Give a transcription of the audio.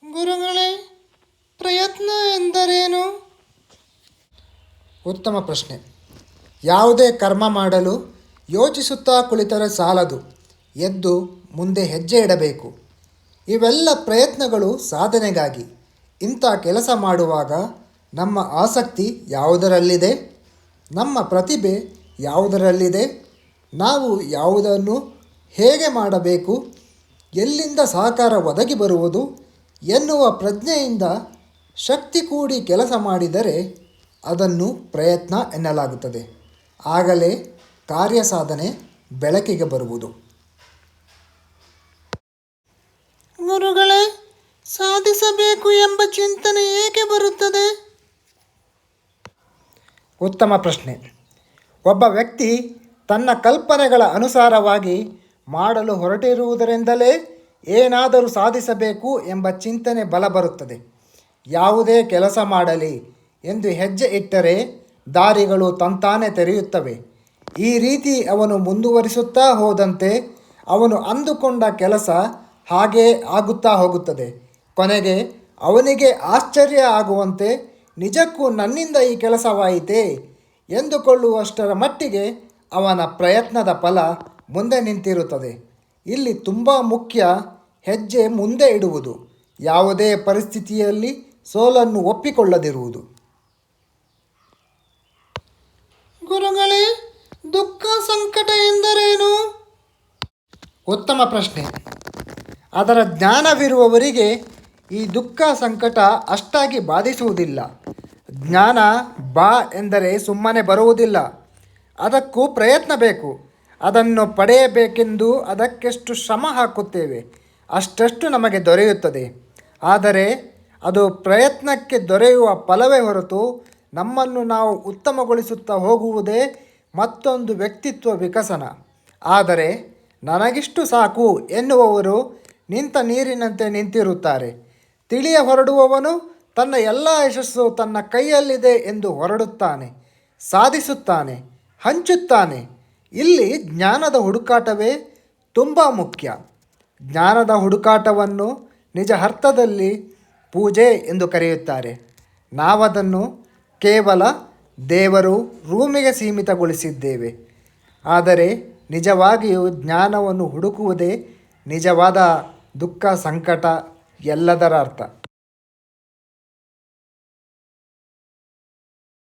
ಗುರುಗಳೇ, ಪ್ರಯತ್ನ ಎಂದರೇನು? ಉತ್ತಮ ಪ್ರಶ್ನೆ. ಯಾವುದೇ ಕರ್ಮ ಮಾಡಲು ಯೋಚಿಸುತ್ತಾ ಕುಳಿತರೆ ಸಾಲದು, ಎದ್ದು ಮುಂದೆ ಹೆಜ್ಜೆ ಇಡಬೇಕು. ಇವೆಲ್ಲ ಪ್ರಯತ್ನಗಳು ಸಾಧನೆಗಾಗಿ. ಇಂಥ ಕೆಲಸ ಮಾಡುವಾಗ ನಮ್ಮ ಆಸಕ್ತಿ ಯಾವುದರಲ್ಲಿದೆ, ನಮ್ಮ ಪ್ರತಿಭೆ ಯಾವುದರಲ್ಲಿದೆ, ನಾವು ಯಾವುದನ್ನು ಹೇಗೆ ಮಾಡಬೇಕು, ಎಲ್ಲಿಂದ ಸಹಕಾರ ಒದಗಿ ಬರುವುದು ಎನ್ನುವ ಪ್ರಜ್ಞೆಯಿಂದ ಶಕ್ತಿ ಕೂಡಿ ಕೆಲಸ ಮಾಡಿದರೆ ಅದನ್ನು ಪ್ರಯತ್ನ ಎನ್ನಲಾಗುತ್ತದೆ. ಆಗಲೇ ಕಾರ್ಯ ಸಾಧನೆ ಬೆಳಕಿಗೆ ಬರುವುದು. ಗುರುಗಳೇ, ಸಾಧಿಸಬೇಕು ಎಂಬ ಚಿಂತನೆ ಏಕೆ ಬರುತ್ತದೆ? ಉತ್ತಮ ಪ್ರಶ್ನೆ. ಒಬ್ಬ ವ್ಯಕ್ತಿ ತನ್ನ ಕಲ್ಪನೆಗಳ ಅನುಸಾರವಾಗಿ ಮಾಡಲು ಹೊರಟಿರುವುದರಿಂದಲೇ ಏನಾದರೂ ಸಾಧಿಸಬೇಕು ಎಂಬ ಚಿಂತನೆ ಬಲ ಬರುತ್ತದೆ. ಯಾವುದೇ ಕೆಲಸ ಮಾಡಲಿ ಎಂದು ಹೆಜ್ಜೆ ಇಟ್ಟರೆ ದಾರಿಗಳು ತಂತಾನೆ ತೆರೆಯುತ್ತವೆ. ಈ ರೀತಿ ಅವನು ಮುಂದುವರಿಸುತ್ತಾ ಹೋದಂತೆ ಅವನು ಅಂದುಕೊಂಡ ಕೆಲಸ ಹಾಗೇ ಆಗುತ್ತಾ ಹೋಗುತ್ತದೆ. ಕೊನೆಗೆ ಅವನಿಗೆ ಆಶ್ಚರ್ಯ ಆಗುವಂತೆ ನಿಜಕ್ಕೂ ನನ್ನಿಂದ ಈ ಕೆಲಸವಾಯಿತೇ ಎಂದುಕೊಳ್ಳುವಷ್ಟರ ಮಟ್ಟಿಗೆ ಅವನ ಪ್ರಯತ್ನದ ಫಲ ಮುಂದೆ ನಿಂತಿರುತ್ತದೆ. ಇಲ್ಲಿ ತುಂಬ ಮುಖ್ಯ ಹೆಜ್ಜೆ ಮುಂದೆ ಇಡುವುದು, ಯಾವುದೇ ಪರಿಸ್ಥಿತಿಯಲ್ಲಿ ಸೋಲನ್ನು ಒಪ್ಪಿಕೊಳ್ಳದಿರುವುದು. ಗುರುಗಳೇ, ದುಃಖ ಸಂಕಟ ಎಂದರೇನು? ಉತ್ತಮ ಪ್ರಶ್ನೆ. ಅದರ ಜ್ಞಾನವಿರುವವರಿಗೆ ಈ ದುಃಖ ಸಂಕಟ ಅಷ್ಟಾಗಿ ಬಾಧಿಸುವುದಿಲ್ಲ. ಜ್ಞಾನ ಬಾ ಎಂದರೆ ಸುಮ್ಮನೆ ಬರುವುದಿಲ್ಲ, ಅದಕ್ಕೂ ಪ್ರಯತ್ನ ಬೇಕು. ಅದನ್ನು ಪಡೆಯಬೇಕೆಂದು ಅದಕ್ಕೆಷ್ಟು ಶ್ರಮ ಹಾಕುತ್ತೇವೆ ಅಷ್ಟಷ್ಟು ನಮಗೆ ದೊರೆಯುತ್ತದೆ. ಆದರೆ ಅದು ಪ್ರಯತ್ನಕ್ಕೆ ದೊರೆಯುವ ಫಲವೇ ಹೊರತು ನಮ್ಮನ್ನು ನಾವು ಉತ್ತಮಗೊಳಿಸುತ್ತಾ ಹೋಗುವುದೇ ಮತ್ತೊಂದು ವ್ಯಕ್ತಿತ್ವ ವಿಕಸನ. ಆದರೆ ನನಗಿಷ್ಟು ಸಾಕು ಎನ್ನುವವರು ನಿಂತ ನೀರಿನಂತೆ ನಿಂತಿರುತ್ತಾರೆ. ತಿಳಿಯ ಹೊರಡುವವನು ತನ್ನ ಎಲ್ಲ ಯಶಸ್ಸು ತನ್ನ ಕೈಯಲ್ಲಿದೆ ಎಂದು ಹೊರಡುತ್ತಾನೆ, ಸಾಧಿಸುತ್ತಾನೆ, ಹಂಚುತ್ತಾನೆ. ಇಲ್ಲಿ ಜ್ಞಾನದ ಹುಡುಕಾಟವೇ ತುಂಬ ಮುಖ್ಯ. ಜ್ಞಾನದ ಹುಡುಕಾಟವನ್ನು ನಿಜ ಅರ್ಥದಲ್ಲಿ ಪೂಜೆ ಎಂದು ಕರೆಯುತ್ತಾರೆ. ನಾವದನ್ನು ಕೇವಲ ದೇವರು ರೂಮಿಗೆ ಸೀಮಿತಗೊಳಿಸಿದ್ದೇವೆ. ಆದರೆ ನಿಜವಾಗಿಯೂ ಜ್ಞಾನವನ್ನು ಹುಡುಕುವುದೇ ನಿಜವಾದ ದುಃಖ ಸಂಕಟ ಎಲ್ಲದರ ಅರ್ಥ.